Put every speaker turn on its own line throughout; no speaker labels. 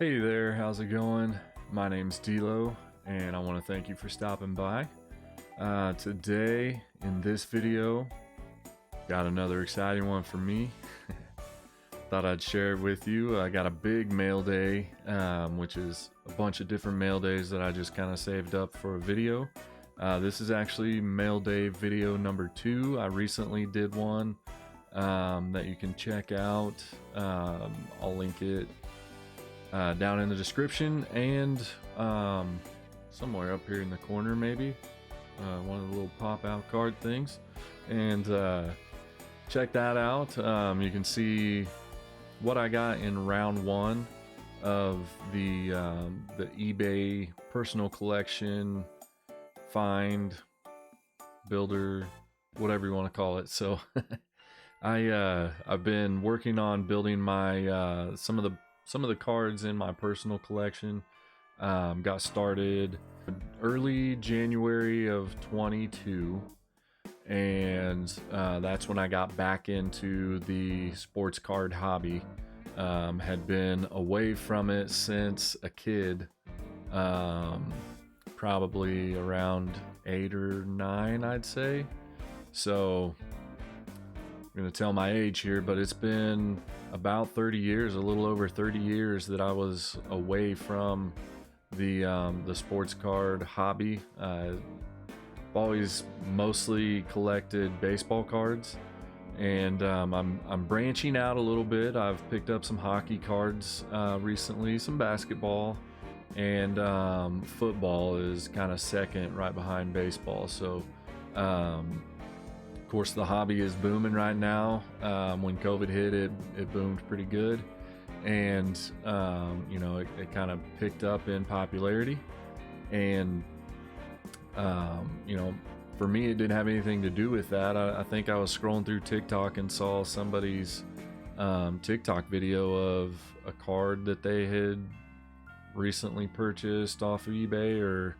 Hey there, how's it going? My name's D'Lo, and I want to thank you for stopping by. Today, in this video, got another exciting one for me. Thought I'd share it with you. I got a big mail day, which is a bunch of different mail days that I just kind of saved up for a video. This is actually mail day video number 2. I recently did one that you can check out. I'll link it down in the description and somewhere up here in the corner, maybe one of the little pop-out card things, and check that out. You can see what I got in round 1 of the eBay personal collection find builder, whatever you want to call it. So I've been working on building my some of the cards in my personal collection. Got started early January of 22, and that's when I got back into the sports card hobby. Had been away from it since a kid, probably around 8 or 9, I'd say. So I'm gonna tell my age here, but it's been about 30 years, a little over 30 years that I was away from the sports card hobby. I've always mostly collected baseball cards, and I'm branching out a little bit. I've picked up some hockey cards recently, some basketball, and football is kind of second right behind baseball. So of course, the hobby is booming right now. When COVID hit, it boomed pretty good, and it kind of picked up in popularity. And for me, it didn't have anything to do with that. I think I was scrolling through TikTok and saw somebody's TikTok video of a card that they had recently purchased off of eBay, or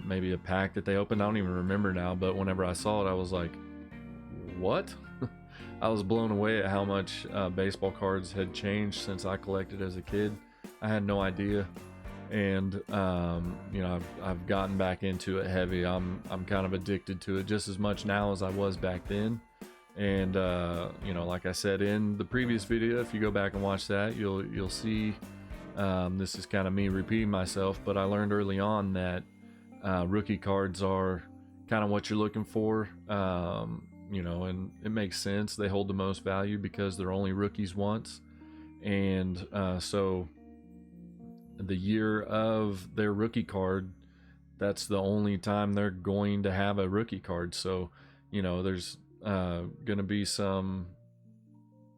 maybe a pack that they opened. I don't even remember now, but whenever I saw it, I was like, what? I was blown away at how much baseball cards had changed since I collected as a kid. I had no idea. And I've gotten back into it heavy. I'm kind of addicted to it just as much now as I was back then. And like I said in the previous video, if you go back and watch that, you'll see this is kind of me repeating myself, but I learned early on that rookie cards are kind of what you're looking for, and it makes sense. They hold the most value because they're only rookies once, and so the year of their rookie card, that's the only time they're going to have a rookie card. So there's going to be some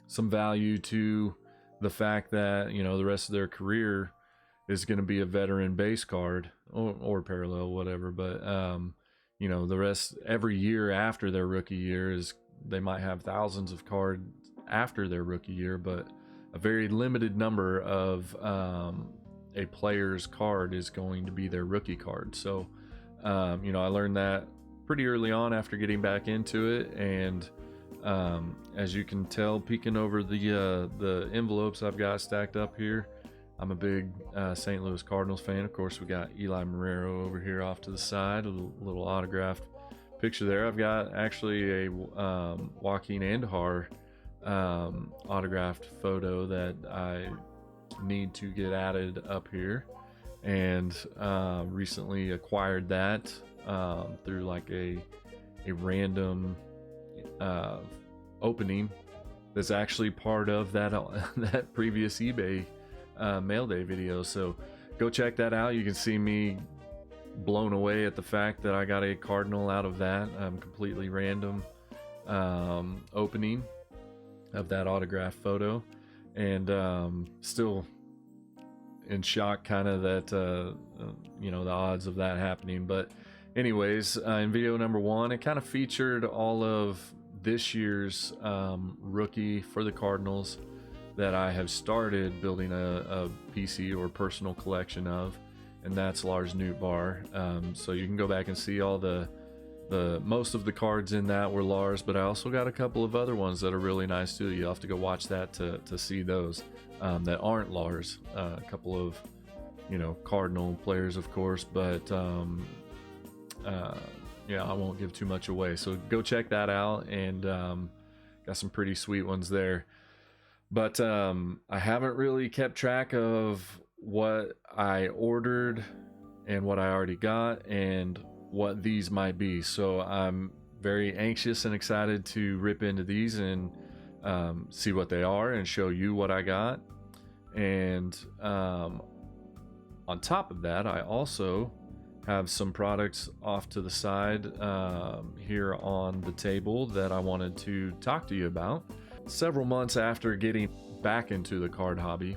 value to the fact that the rest of their career is going to be a veteran base card or parallel, whatever. But the rest, every year after their rookie year, is they might have thousands of cards after their rookie year, but a very limited number of a player's card is going to be their rookie card. So I learned that pretty early on after getting back into it. And as you can tell, peeking over the envelopes I've got stacked up here, I'm a big St. Louis Cardinals fan. Of course, we got Eli Marrero over here off to the side, a little autographed picture there. I've got actually a Joaquin Andujar autographed photo that I need to get added up here, and recently acquired that through like a random opening that's actually part of that that previous eBay mail day video. So go check that out. You can see me blown away at the fact that I got a Cardinal out of that completely random opening of that autograph photo, and still in shock kind of that the odds of that happening. But anyways, in video number 1, it kind of featured all of this year's rookie for the Cardinals that I have started building a PC or personal collection of, and that's Lars Nootbaar. So you can go back and see all the the most of the cards in that were Lars, but I also got a couple of other ones that are really nice too. You'll have to go watch that to see those that aren't Lars. A couple of, you know, Cardinal players, of course, but yeah, I won't give too much away. So go check that out, and got some pretty sweet ones there. But I haven't really kept track of what I ordered and what I already got and what these might be. So I'm very anxious and excited to rip into these and see what they are and show you what I got. And on top of that, I also have some products off to the side here on the table that I wanted to talk to you about. Several months after getting back into the card hobby,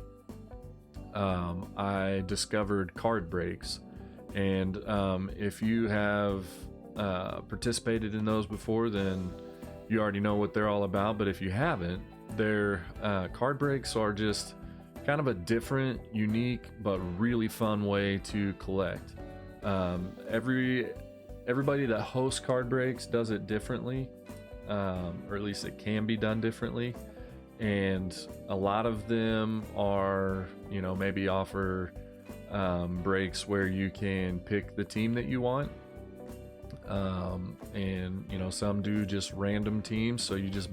I discovered card breaks. And if you have participated in those before, then you already know what they're all about. But if you haven't, their card breaks are just kind of a different, unique, but really fun way to collect. Everybody that hosts card breaks does it differently, or at least it can be done differently. And a lot of them are, you know, maybe offer breaks where you can pick the team that you want, and you know, some do just random teams, so you just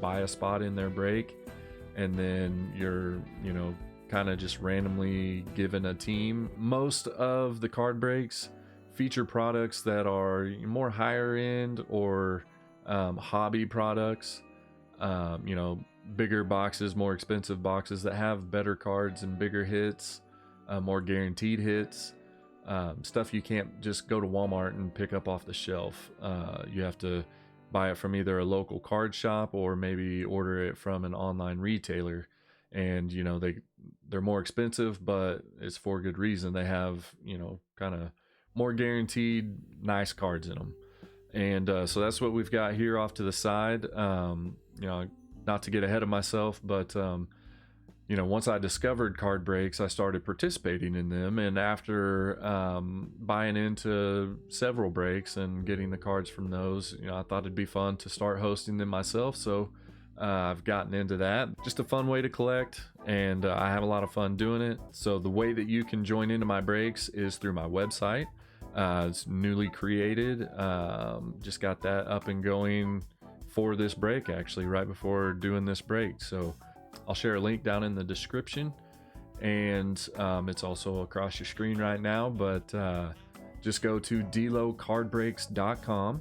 buy a spot in their break, and then you're, you know, kind of just randomly given a team. Most of the card breaks feature products that are more higher end or hobby products, you know, bigger boxes, more expensive boxes that have better cards and bigger hits, more guaranteed hits, stuff you can't just go to Walmart and pick up off the shelf. You have to buy it from either a local card shop or maybe order it from an online retailer. And you know, they're more expensive, but it's for good reason. They have, you know, kind of more guaranteed nice cards in them. And so that's what we've got here off to the side. You know, not to get ahead of myself, but you know, once I discovered card breaks, I started participating in them. And after buying into several breaks and getting the cards from those, you know, I thought it'd be fun to start hosting them myself. So I've gotten into that. Just a fun way to collect, and I have a lot of fun doing it. So the way that you can join into my breaks is through my website. It's newly created. Just got that up and going for this break, actually, right before doing this break. So I'll share a link down in the description, and it's also across your screen right now. But just go to delocardbreaks.com,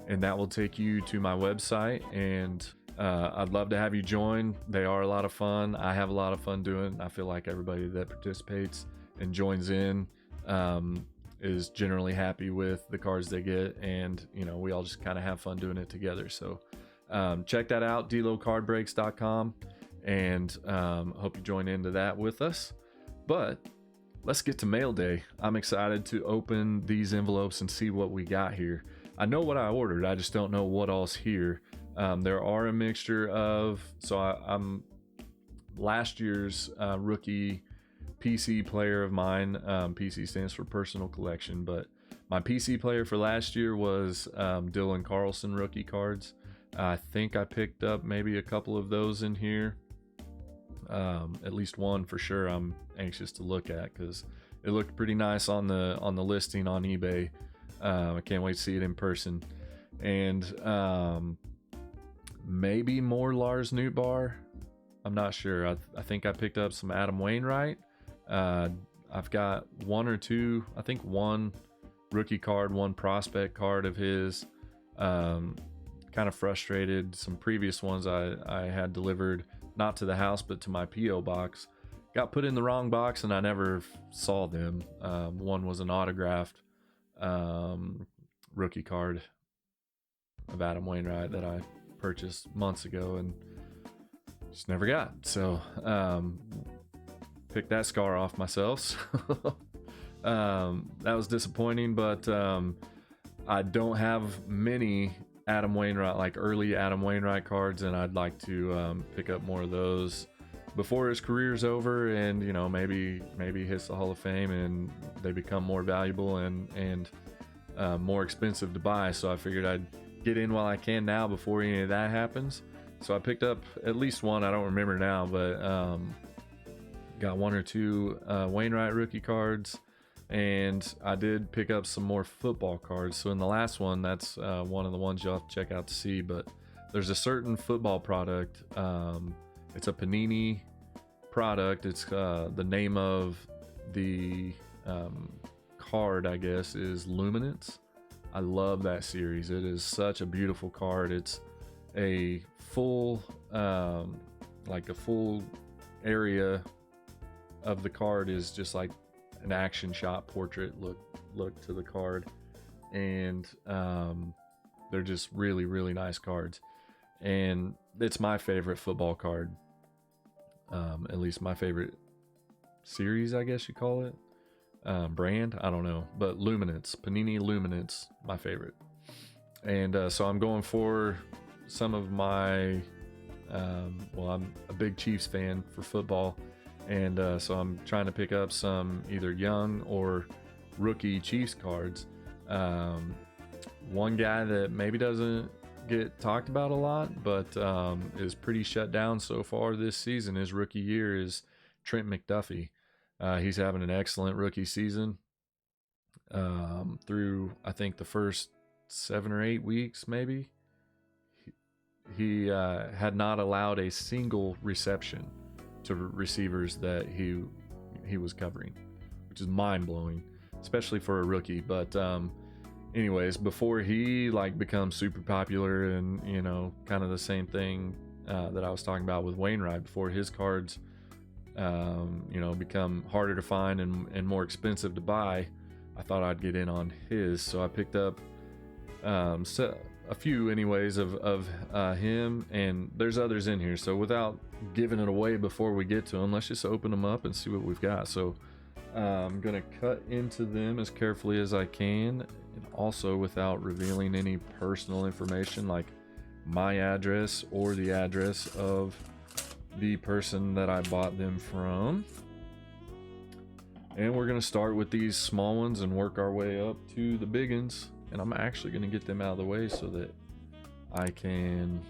and that will take you to my website. And I'd love to have you join. They are a lot of fun. I have a lot of fun doing it. I feel like everybody that participates and joins in is generally happy with the cards they get, and you know, we all just kind of have fun doing it together. So check that out, delocardbreaks.com, and hope you join into that with us. But let's get to mail day. I'm excited to open these envelopes and see what we got here. I know what I ordered, I just don't know what all's here. There are a mixture of, so I'm last year's rookie PC player of mine. PC stands for personal collection, but my PC player for last year was Dylan Carlson rookie cards. I think I picked up maybe a couple of those in here, at least one for sure. I'm anxious to look at because it looked pretty nice on the listing on eBay. I can't wait to see it in person. And maybe more Lars Nootbaar. I'm not sure. I think I picked up some Adam Wainwright. I've got one or two, I think one rookie card, one prospect card of his. Kind of frustrated. Some previous ones I had delivered, not to the house, but to my P.O. box. Got put in the wrong box and I never saw them. One was an autographed rookie card of Adam Wainwright that I purchased months ago and just never got. So picked that scar off myself. That was disappointing, but I don't have many Adam Wainwright, like early Adam Wainwright cards, and I'd like to pick up more of those before his career's over, and you know, maybe he hits the Hall of Fame and they become more valuable, and more expensive to buy, so I figured I'd get in while I can now before any of that happens. So I picked up at least one, I don't remember now, but got one or two Wainwright rookie cards, and I did pick up some more football cards. So in the last one, that's one of the ones you'll have to check out to see, but there's a certain football product. It's a Panini product. It's the name of the card, I guess, is Luminance. I love that series. It is such a beautiful card. It's a full like a full area of the card is just like an action shot portrait look to the card, and they're just really nice cards, and it's my favorite football card, at least my favorite series, I guess you call it. Brand, I don't know, but Luminance, Panini Luminance, my favorite. And so I'm going for some of my well, I'm a big Chiefs fan for football, and so I'm trying to pick up some either young or rookie Chiefs cards. One guy that maybe doesn't get talked about a lot, but is pretty shut down so far this season, his rookie year, is Trent McDuffie. He's having an excellent rookie season through, I think, the first 7 or 8 weeks, maybe. He had not allowed a single reception to receivers that he was covering, which is mind-blowing, especially for a rookie. But anyways, before he like becomes super popular, and you know, kind of the same thing that I was talking about with Wainwright, before his cards you know, become harder to find and more expensive to buy, I thought I'd get in on his. So I picked up a few anyways of him, and there's others in here. So without giving it away before we get to them, let's just open them up and see what we've got. So I'm gonna cut into them as carefully as I can, and also without revealing any personal information like my address or the address of the person that I bought them from. And we're gonna start with these small ones and work our way up to the big ones, and I'm actually gonna get them out of the way so that I can,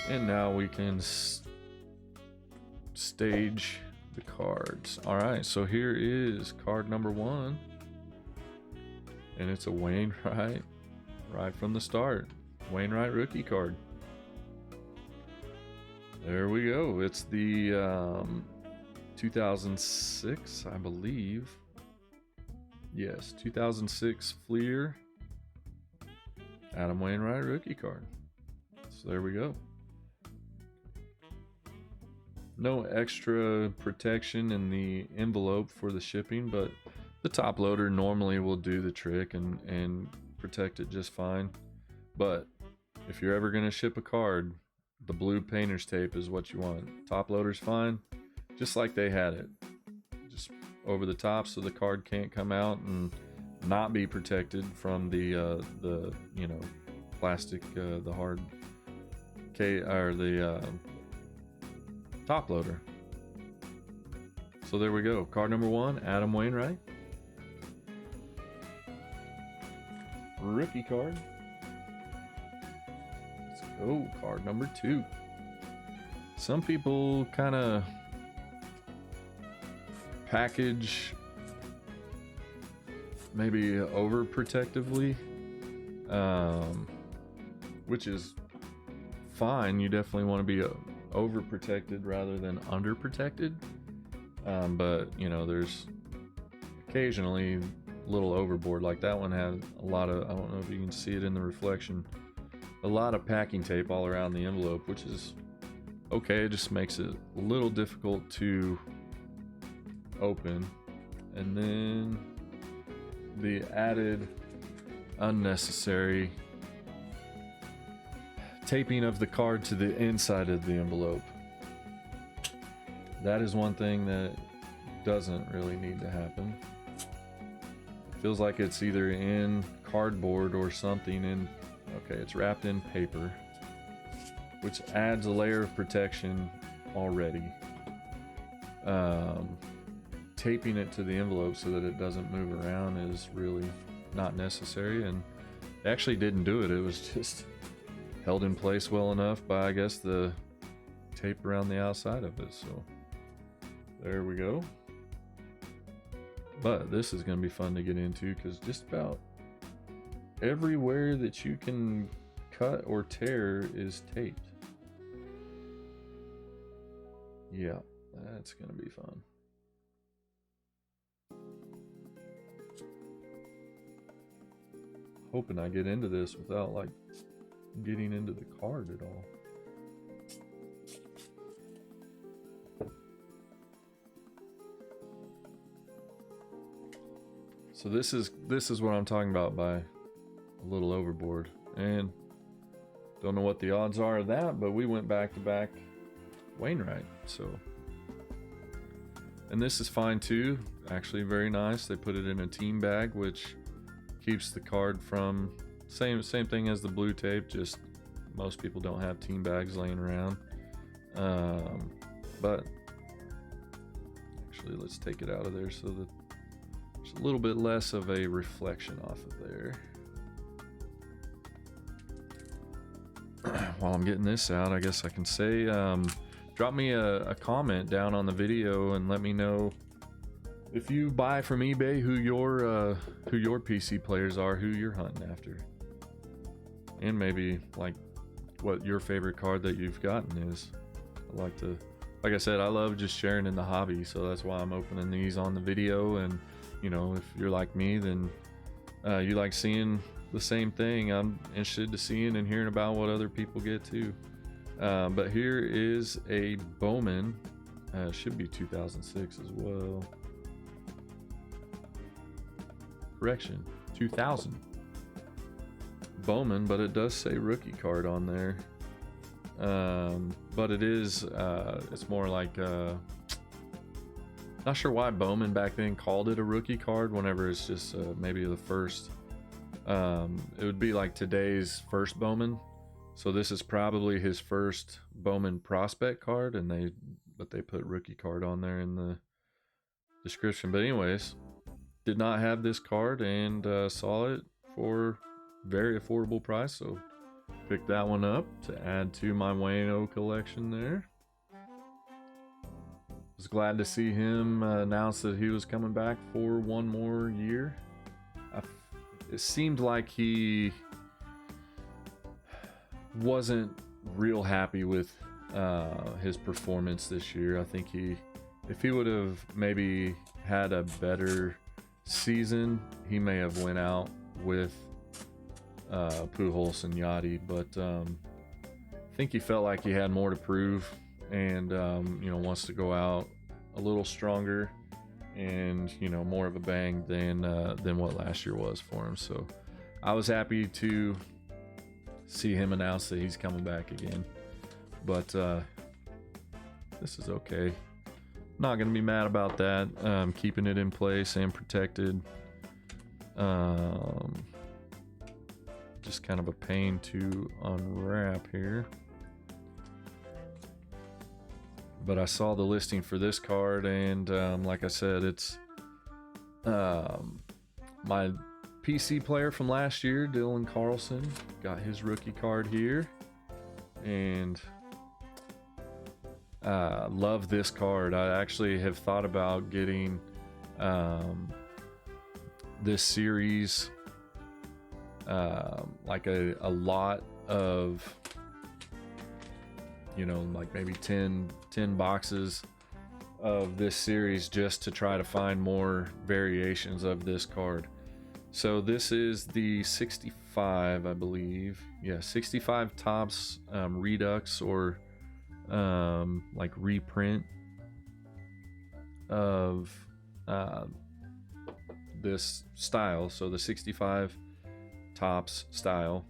and now we can stage the cards. All right, so here is card number 1, and it's a Wainwright right from the start. Wainwright rookie card. There we go. It's the 2006, I believe. Yes, 2006 Fleer Adam Wainwright rookie card. So there we go. No extra protection in the envelope for the shipping, but the top loader normally will do the trick and protect it just fine. But if you're ever going to ship a card, the blue painter's tape is what you want. Top loader's fine, just like they had it. Just over the top so the card can't come out and not be protected from the you know, plastic, the hard or the top loader. So there we go. Card number 1, Adam Wainwright. Rookie card. Let's go. Card number 2. Some people kind of package maybe overprotectively, which is fine. You definitely want to be overprotected rather than underprotected, but you know, there's occasionally a little overboard. Like that one had a lot of, I don't know if you can see it in the reflection, a lot of packing tape all around the envelope, which is okay. It just makes it a little difficult to open. And then the added unnecessary taping of the card to the inside of the envelope. That is one thing that doesn't really need to happen. Feels like it's either in cardboard or something in, okay, it's wrapped in paper, which adds a layer of protection already. Taping it to the envelope so that it doesn't move around is really not necessary, and they actually didn't do it. It was just held in place well enough by, I guess, the tape around the outside of it. So there we go. But this is going to be fun to get into because just about everywhere that you can cut or tear is taped. Yeah, that's going to be fun. Hoping I get into this without like getting into the card at all. So this is what I'm talking about by a little overboard, and don't know what the odds are of that, but we went back to back Wainwright. So, and this is fine too, actually very nice. They put it in a team bag, which keeps the card from same thing as the blue tape, just most people don't have team bags laying around. But actually let's take it out of there so that there's a little bit less of a reflection off of there. While I'm getting this out, I guess I can say, drop me a comment down on the video and let me know if you buy from eBay who your PC players are, who you're hunting after, and maybe like what your favorite card that you've gotten is. I like to, like I said, I love just sharing in the hobby, so that's why I'm opening these on the video. And you know, if you're like me, then you like seeing the same thing. I'm interested to seeing and hearing about what other people get too. But here is a Bowman, should be 2006 as well. Correction, 2000 Bowman, but it does say rookie card on there. But it is it's more like not sure why Bowman back then called it a rookie card whenever it's just maybe the first. It would be like today's first Bowman, so this is probably his first Bowman prospect card, and they put rookie card on there in the description. But anyways, did not have this card and saw it for very affordable price, so picked that one up to add to my Wayno collection there. Was glad to see him announce that he was coming back for one more year. It seemed like he wasn't real happy with his performance this year. I think if he would have maybe had a better season, he may have went out with Pujols and Yachty, but I think he felt like he had more to prove, and you know, wants to go out a little stronger and, you know, more of a bang than what last year was for him. So I was happy to see him announce that he's coming back again, but this is okay. Not gonna be mad about that. Keeping it in place and protected. Just kind of a pain to unwrap here, but I saw the listing for this card, and like I said, it's my PC player from last year, Dylan Carlson, got his rookie card here, and love this card. I actually have thought about getting this series, like a lot of, you know, like maybe 10 boxes of this series, just to try to find more variations of this card. So this is the 65, I believe. Yeah, 65 Topps Redux, or like reprint of this style. So the 65 Topps style.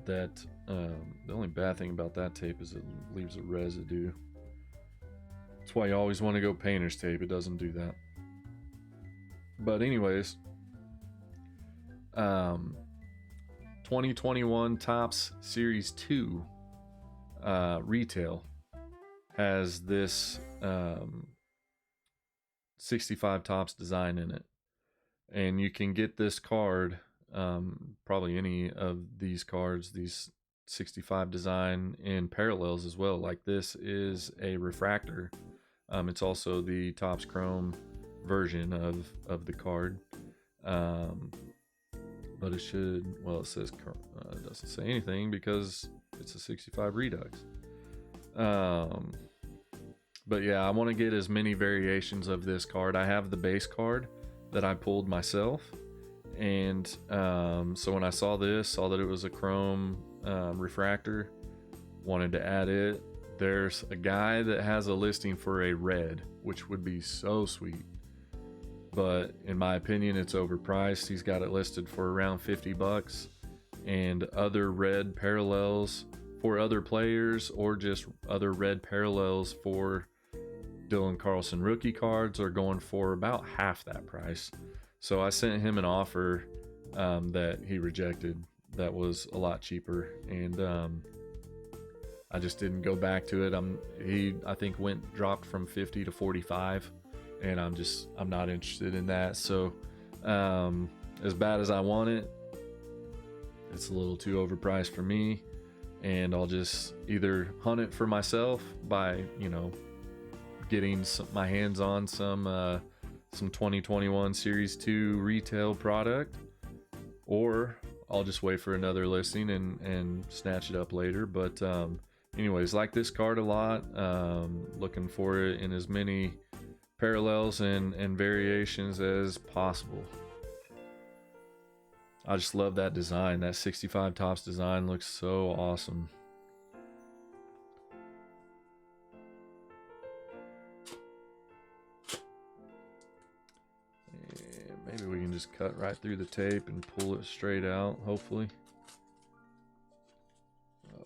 That the only bad thing about that tape is it leaves a residue. That's why you always want to go painter's tape. It doesn't do that. But anyways, 2021 Topps Series 2 retail has this 65 Topps design in it, and you can get this card, probably any of these cards, these 65 design, in parallels as well. Like this is a refractor. It's also the Topps Chrome version of the card. But it should, well, it says, it doesn't say anything because it's a 65 Redux. But yeah, I want to get as many variations of this card. I have the base card that I pulled myself, and so when I saw that it was a chrome refractor, wanted to add it. There's a guy that has a listing for a red, which would be so sweet, but in my opinion it's overpriced. He's got it listed for around 50 bucks, and other red parallels for other players, or just other red parallels for Dylan Carlson rookie cards, are going for about half that price. So I sent him an offer that he rejected that was a lot cheaper, and I just didn't go back to it. I think dropped from 50 to 45, and I'm not interested in that. So as bad as I want it, it's a little too overpriced for me, and I'll just either hunt it for myself by, you know, getting my hands on some 2021 Series 2 retail product, or I'll just wait for another listing and snatch it up later. But anyways, like this card a lot. Looking for it in as many parallels and variations as possible. I just love that design. That 65 Topps design looks so awesome. Maybe we can just cut right through the tape and pull it straight out, hopefully.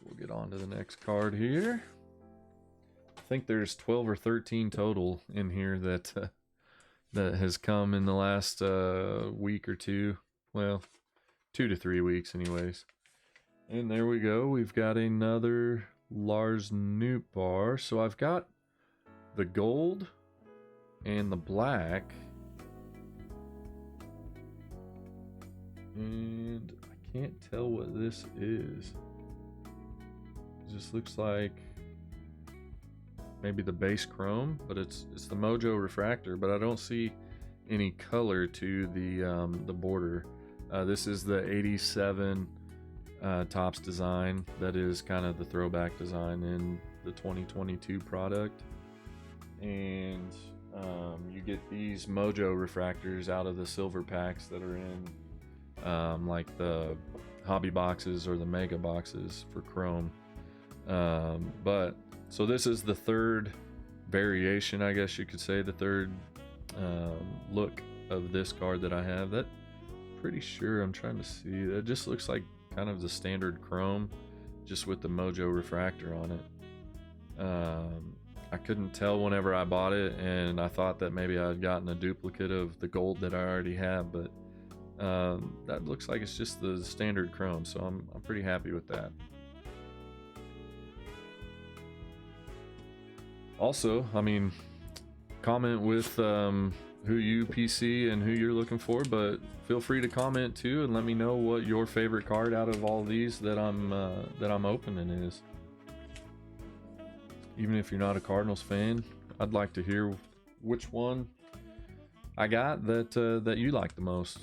We'll get on to the next card here. I think there's 12 or 13 total in here that has come in the last week or two. Well, 2 to 3 weeks anyways. And there we go. We've got another Lars Nootbaar. So I've got the gold and the black. And I can't tell what this is. It just looks like maybe the base chrome, but it's the Mojo refractor, but I don't see any color to the border. This is the 87 Topps design. That is kind of the throwback design in the 2022 product. And you get these Mojo refractors out of the silver packs that are in like the hobby boxes or the mega boxes for chrome. But so this is the third variation, I guess you could say, the third look of this card that I have. That pretty sure, I'm trying to see, that just looks like kind of the standard chrome, just with the Mojo refractor on it. I couldn't tell whenever I bought it, and I thought that maybe I had gotten a duplicate of the gold that I already have, but that looks like it's just the standard chrome, so I'm pretty happy with that. Also, I mean, comment with who you PC and who you're looking for, but feel free to comment too and let me know what your favorite card out of all these that I'm opening is. Even if you're not a Cardinals fan, I'd like to hear which one I got that you like the most.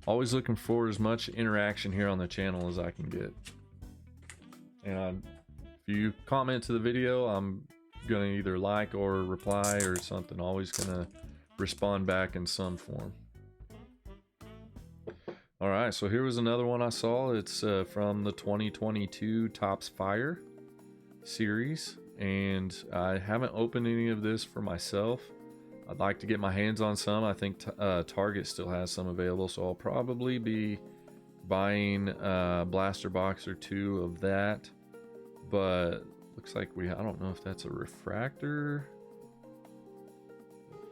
Always looking for as much interaction here on the channel as I can get. And if you comment to the video, I'm gonna either like or reply or something. Always gonna respond back in some form. All right, so here was another one I saw. It's from the 2022 Topps Fire series, and I haven't opened any of this for myself. I'd like to get my hands on some. I think Target still has some available, so I'll probably be buying a blaster box or two of that. But looks like I don't know if that's a refractor.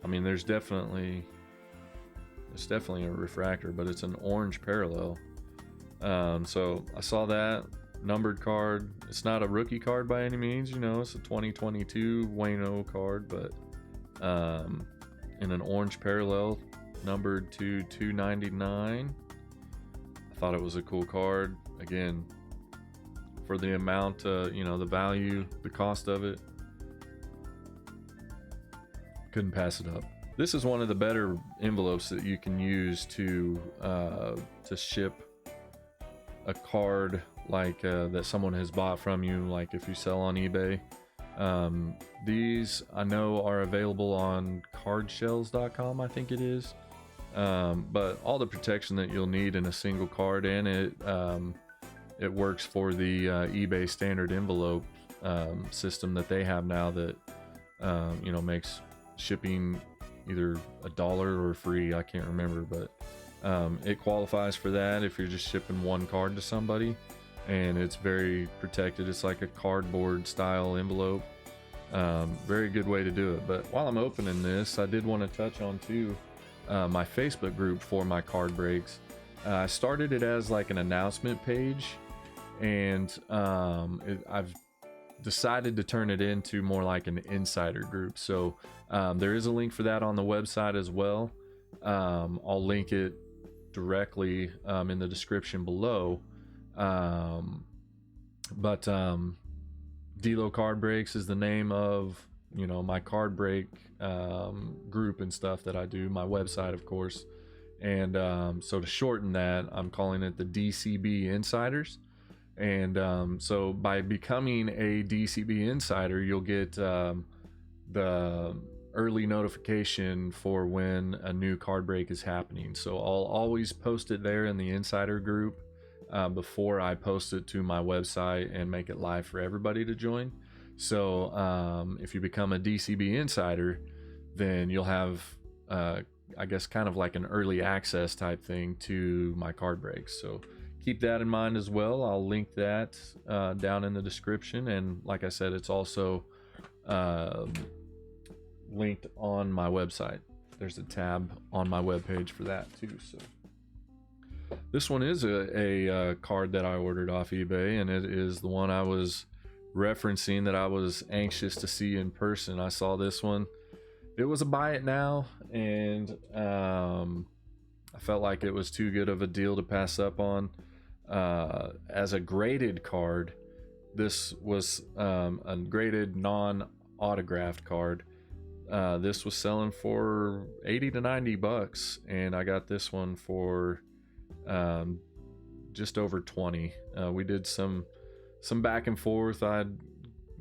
I mean, it's definitely a refractor, but it's an orange parallel. So I saw that numbered card. It's not a rookie card by any means, you know, it's a 2022 Wayno card, but in an orange parallel, numbered to 299. I thought it was a cool card. Again, for the amount, the value, the cost of it, couldn't pass it up. This is one of the better envelopes that you can use to ship a card like that someone has bought from you, like if you sell on eBay. These I know are available on cardshells.com, I think it is. But all the protection that you'll need in a single card, and it works for the eBay standard envelope system that they have now that makes shipping either $1 or free. I can't remember, but it qualifies for that if you're just shipping one card to somebody, and it's very protected. It's like a cardboard style envelope. Very good way to do it. But while I'm opening this, I did want to touch on too my Facebook group for my card breaks. I started it as like an announcement page, and I've decided to turn it into more like an insider group. So there is a link for that on the website as well. I'll link it directly in the description below. But Delo Card Breaks is the name of my card break group and stuff that I do, my website of course. And so to shorten that, I'm calling it the DCB Insiders. And so by becoming a DCB Insider, you'll get the early notification for when a new card break is happening. So I'll always post it there in the Insider group before I post it to my website and make it live for everybody to join. So if you become a DCB Insider, then you'll have I guess kind of like an early access type thing to my card breaks. So keep that in mind as well. I'll link that down in the description, and like I said, it's also linked on my website. There's a tab on my webpage for that too. So this one is a card that I ordered off eBay, and it is the one I was referencing that I was anxious to see in person. I saw this one. It was a buy it now, and I felt like it was too good of a deal to pass up on. As a graded card, this was a graded non-autographed card. This was selling for 80 to 90 bucks, and I got this one for just over 20. We did some back and forth. I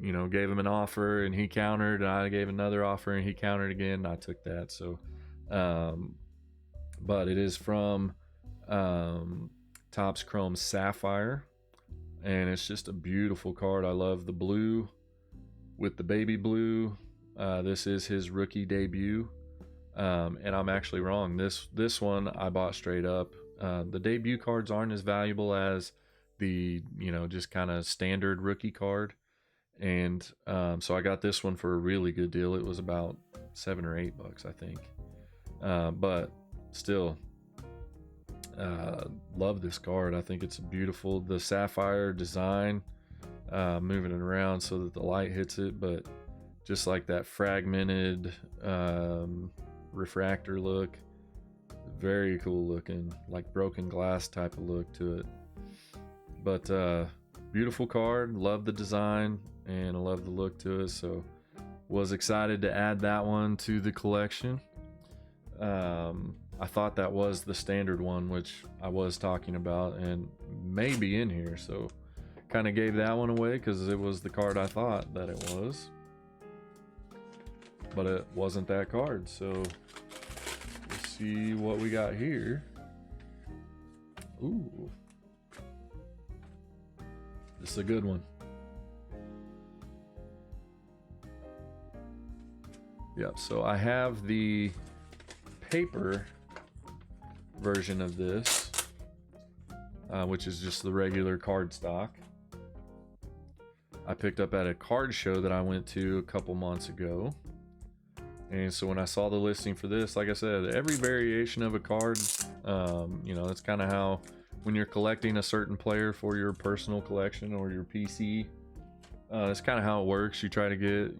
gave him an offer and he countered, and I gave another offer and he countered again, and I took that. So but it is from Topps Chrome Sapphire, and it's just a beautiful card. I love the blue with the baby blue. This is his rookie debut, and I'm actually wrong. This one I bought straight up. The debut cards aren't as valuable as the just kind of standard rookie card, and so I got this one for a really good deal. It was about $7 or $8, I think, but still love this card. I think it's beautiful. The sapphire design, moving it around so that the light hits it, but just like that fragmented refractor look, very cool looking, like broken glass type of look to it. But beautiful card, love the design, and I love the look to it, so was excited to add that one to the collection. I thought that was the standard one, which I was talking about, and maybe in here, so kind of gave that one away because it was the card I thought that it was, but it wasn't that card. So let's see what we got here. Ooh, this is a good one. Yep, so I have the paper version of this, which is just the regular card stock. I picked up at a card show that I went to a couple months ago, and so when I saw the listing for this, like I said, every variation of a card, that's kind of how, when you're collecting a certain player for your personal collection or your PC, that's kind of how it works. You try to get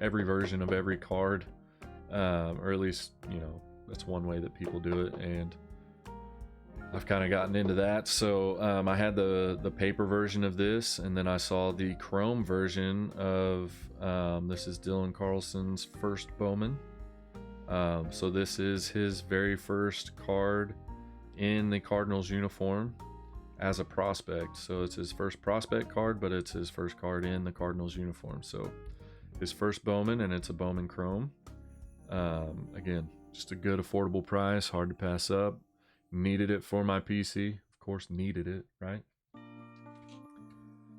every version of every card or at least, you know, that's one way that people do it, and I've kind of gotten into that. So I had the paper version of this, and then I saw the chrome version of this is Dylan Carlson's first Bowman. So this is his very first card in the Cardinals uniform as a prospect. So it's his first prospect card, but it's his first card in the Cardinals uniform. So his first Bowman, and it's a Bowman chrome. Again, just a good affordable price, hard to pass up. Needed it for my PC, of course, needed it, right?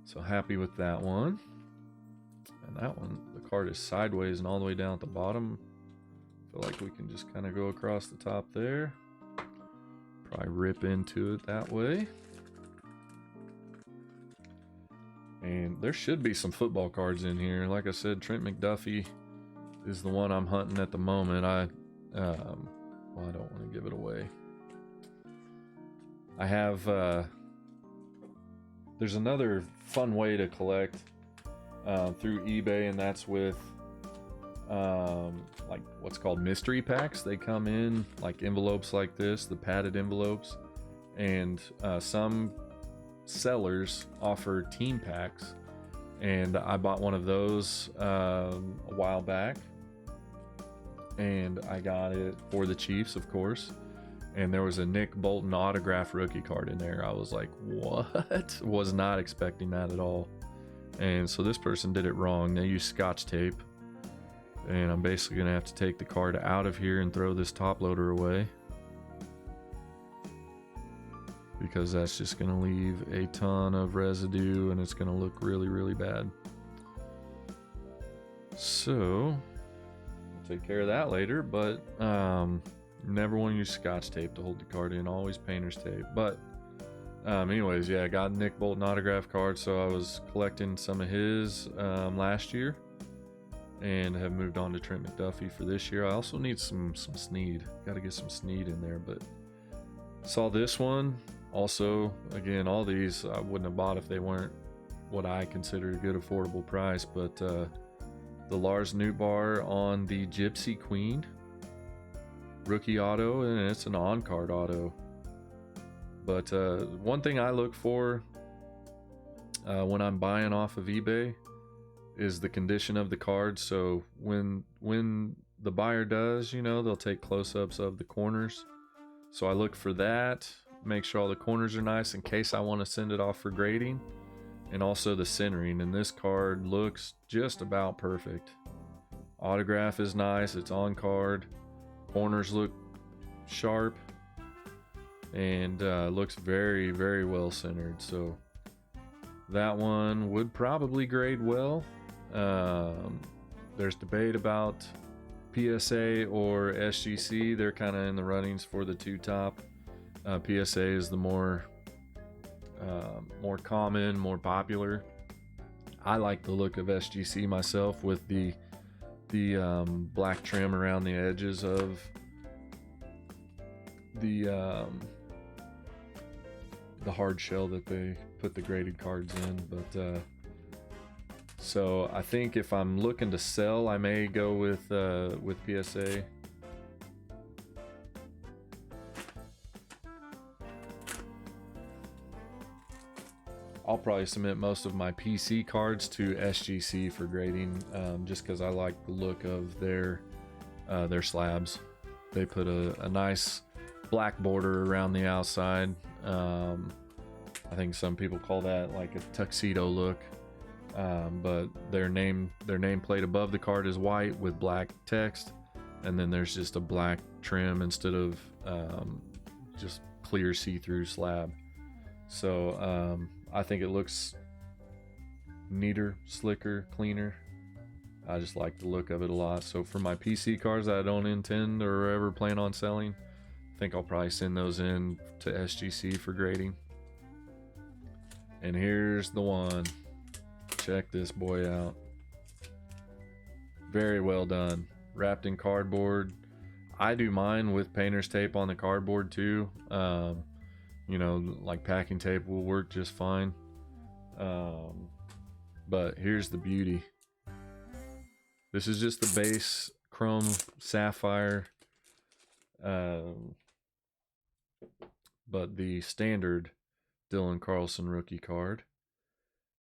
So happy with that one. And that one, the card is sideways and all the way down at the bottom. Feel like we can just kind of go across the top there. Probably rip into it that way. And there should be some football cards in here. Like I said, Trent McDuffie is the one I'm hunting at the moment. Well, I don't want to give it away. I have, there's another fun way to collect through eBay, and that's with like what's called mystery packs. They come in like envelopes like this, the padded envelopes, and some sellers offer team packs, and I bought one of those a while back, and I got it for the Chiefs, of course. And there was a Nick Bolton autograph rookie card in there. I was like, what? Was not expecting that at all. And so this person did it wrong. They used Scotch tape. And I'm basically going to have to take the card out of here and throw this top loader away, because that's just going to leave a ton of residue and it's going to look really, really bad. So I'll take care of that later, but never want to use Scotch tape to hold the card in, always painter's tape. But anyways, yeah, I got Nick Bolton autograph card, so I was collecting some of his last year, and have moved on to Trent McDuffie for this year. I also need some Snead. Got to get some Snead in there, but saw this one. Also, again, all these I wouldn't have bought if they weren't what I consider a good affordable price, but the Lars Nootbaar on the Gypsy Queen rookie auto, and it's an on-card auto. But one thing I look for when I'm buying off of eBay is the condition of the card. So when the buyer does, you know, they'll take close-ups of the corners. So I look for that, make sure all the corners are nice in case I want to send it off for grading, and also the centering. And this card looks just about perfect. Autograph is nice, it's on card. Corners look sharp, and looks very, very well centered. So that one would probably grade well. There's debate about PSA or SGC. They're kind of in the runnings for the two top. PSA is the more common, more popular. I like the look of SGC myself, with the black trim around the edges of the hard shell that they put the graded cards in. But so I think if I'm looking to sell, I may go with PSA. I'll probably submit most of my PC cards to SGC for grading, just because I like the look of their slabs. They put a nice black border around the outside. I think some people call that like a tuxedo look, but their nameplate above the card is white with black text, and then there's just a black trim instead of just clear see-through slab. So I think it looks neater, slicker, cleaner. I just like the look of it a lot. So for my PC cards that I don't intend or ever plan on selling, I think I'll probably send those in to SGC for grading. And here's the one. Check this boy out. Very well done. Wrapped in cardboard. I do mine with painter's tape on the cardboard too. You know, like packing tape will work just fine. But here's the beauty. This is just the base chrome sapphire, but the standard Dylan Carlson rookie card.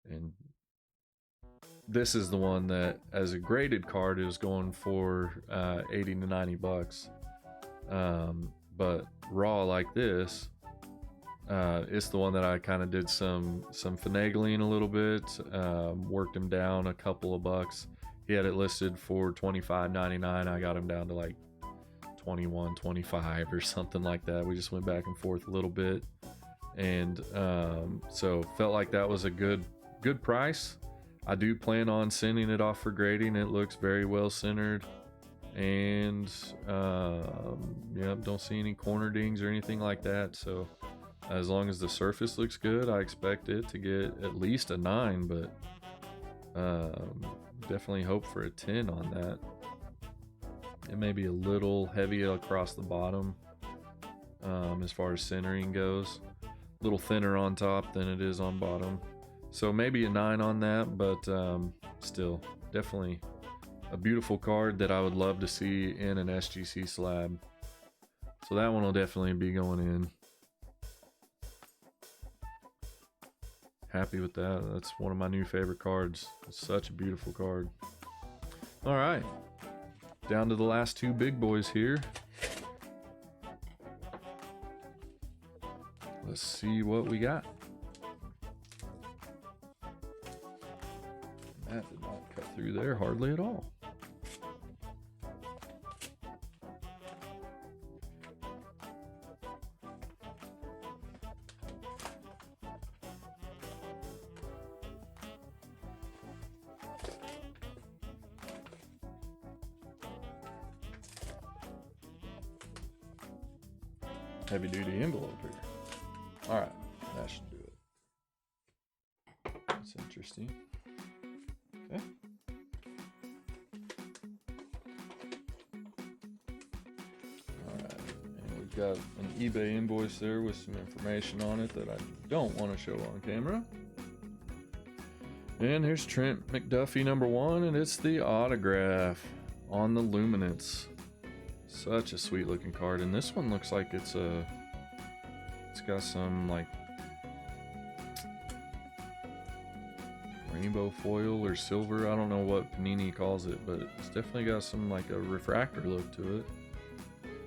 And this is the one that, as a graded card, is going for 80 to 90 bucks. But raw like this, it's the one that I kind of did some finagling a little bit, worked him down a couple of bucks. He had it listed for $25.99. I got him down to like $21.25 or something like that. We just went back and forth a little bit, and so felt like that was a good price. I do plan on sending it off for grading. It looks very well centered, and yeah, don't see any corner dings or anything like that. So as long as the surface looks good, I expect it to get at least a 9, but definitely hope for a 10 on that. It may be a little heavy across the bottom as far as centering goes. A little thinner on top than it is on bottom. So maybe a 9 on that, but still, definitely a beautiful card that I would love to see in an SGC slab. So that one will definitely be going in. Happy with that. That's one of my new favorite cards. It's such a beautiful card. All right, down to the last two big boys here. Let's see what we got. That did not cut through there hardly at all. Heavy duty envelope here. All right, that should do it. That's interesting. Okay. All right, and we've got an eBay invoice there with some information on it that I don't want to show on camera. And here's Trent McDuffie #1, and it's the autograph on the Luminance. Such a sweet looking card, and this one looks like it's got some like rainbow foil or silver. I don't know what Panini calls it, but it's definitely got some like a refractor look to it.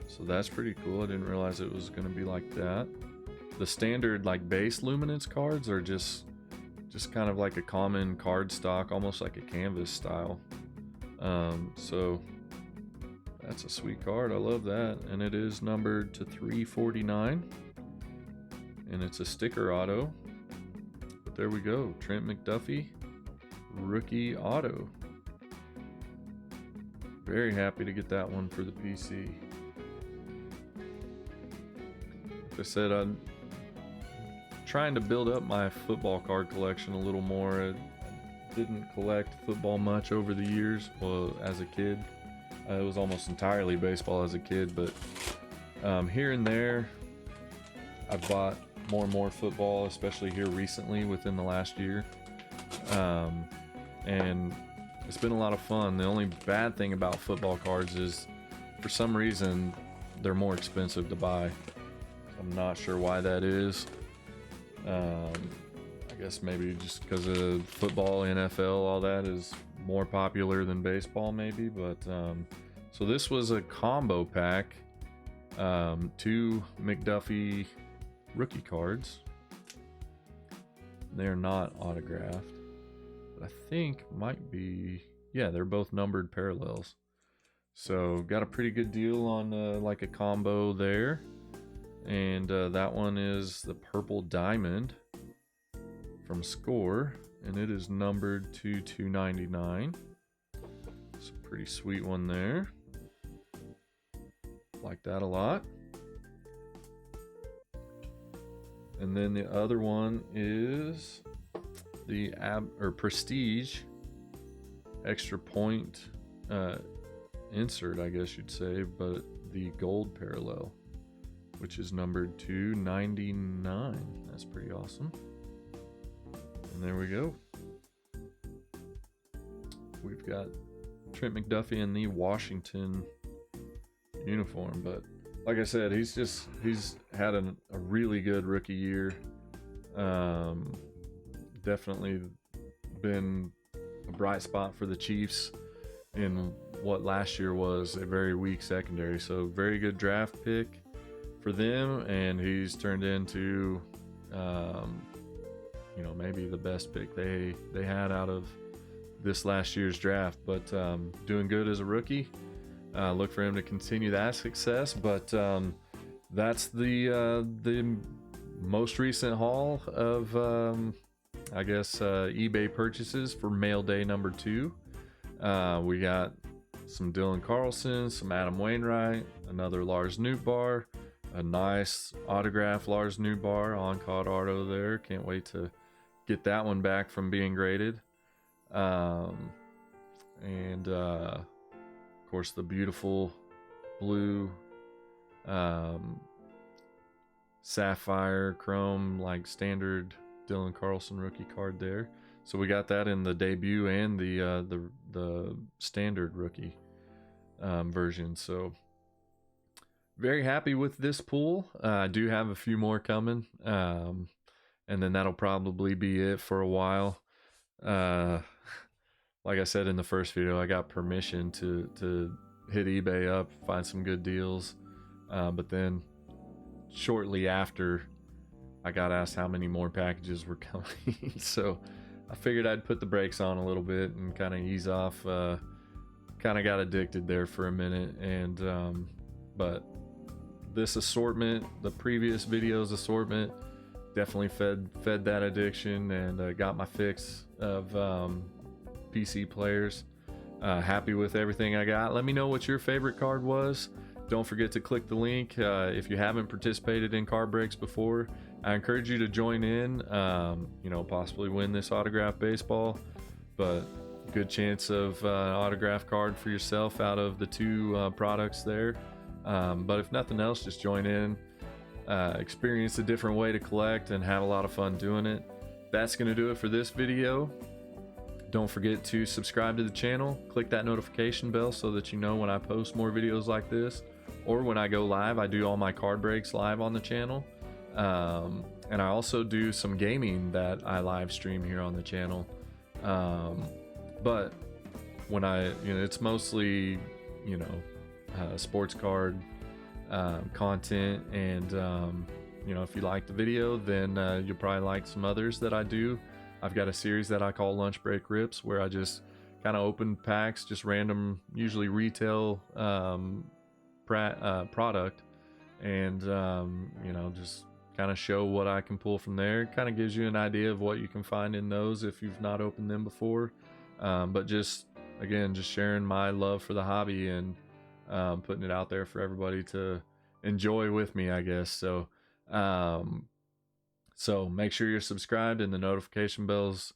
So that's pretty cool. I didn't realize it was going to be like that. The standard like base Luminance cards are just kind of like a common card stock, almost like a canvas style. So that's a sweet card. I love that. And it is numbered to 349. And it's a sticker auto. But there we go. Trent McDuffie, rookie auto. Very happy to get that one for the PC. Like I said, I'm trying to build up my football card collection a little more. I didn't collect football much over the years. Well, as a kid. It was almost entirely baseball as a kid, but here and there I've bought more and more football, especially here recently within the last year, and it's been a lot of fun. The only bad thing about football cards is for some reason they're more expensive to buy. I'm not sure why that is. I guess maybe just because of football, NFL, all that is more popular than baseball maybe, but so this was a combo pack, 2 McDuffie rookie cards. They're not autographed, but I think might be, yeah, they're both numbered parallels. So got a pretty good deal on like a combo there. And that one is the Purple Diamond from Score, and it is numbered to 299. It's a pretty sweet one there. Like that a lot. And then the other one is the Prestige extra point insert, I guess you'd say, but the gold parallel, which is numbered to 99. That's pretty awesome. And there we go. We've got Trent McDuffie in the Washington uniform. But like I said, he's had a really good rookie year. Definitely been a bright spot for the Chiefs in what last year was a very weak secondary. So very good draft pick for them, and he's turned into you know, maybe the best pick they had out of this last year's draft. But doing good as a rookie. Look for him to continue that success. But that's the most recent haul of I guess eBay purchases for mail day number 2. We got some Dylan Carlson, some Adam Wainwright, another Lars Nootbaar, a nice autograph Lars Nootbaar on card auto there. Can't wait to get that one back from being graded. And of course the beautiful blue sapphire chrome, like standard Dylan Carlson rookie card there. So we got that in the debut and the standard rookie version. So very happy with this pull. I do have a few more coming, and then that'll probably be it for a while. Like I said in the first video, I got permission to hit eBay up, find some good deals, but then shortly after, I got asked how many more packages were coming. So I figured I'd put the brakes on a little bit and kind of ease off. Kind of got addicted there for a minute, and but this assortment, the previous video's assortment, definitely fed that addiction, and got my fix of PC players. Happy with everything I got. Let me know what your favorite card was. Don't forget to click the link. If you haven't participated in card breaks before, I encourage you to join in. You know, possibly win this autographed baseball, but good chance of autograph card for yourself out of the 2 products there. But if nothing else, just join in, experience a different way to collect, and have a lot of fun doing it. That's going to do it for this video. Don't forget to subscribe to the channel, click that notification bell so that you know when I post more videos like this, or when I go live. I do all my card breaks live on the channel, and I also do some gaming that I live stream here on the channel. But when it's mostly, you know, sports card content, and you know, if you like the video, then you'll probably like some others that I do. I've got a series that I call Lunch Break Rips, where I just kind of open packs, just random, usually retail product, and you know, just kind of show what I can pull from there. Kind of gives you an idea of what you can find in those if you've not opened them before. But just again, just sharing my love for the hobby, and putting it out there for everybody to enjoy with me, I guess. So so make sure you're subscribed and the notification bells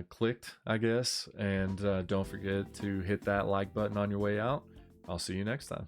clicked, I guess, and don't forget to hit that like button on your way out. I'll see you next time.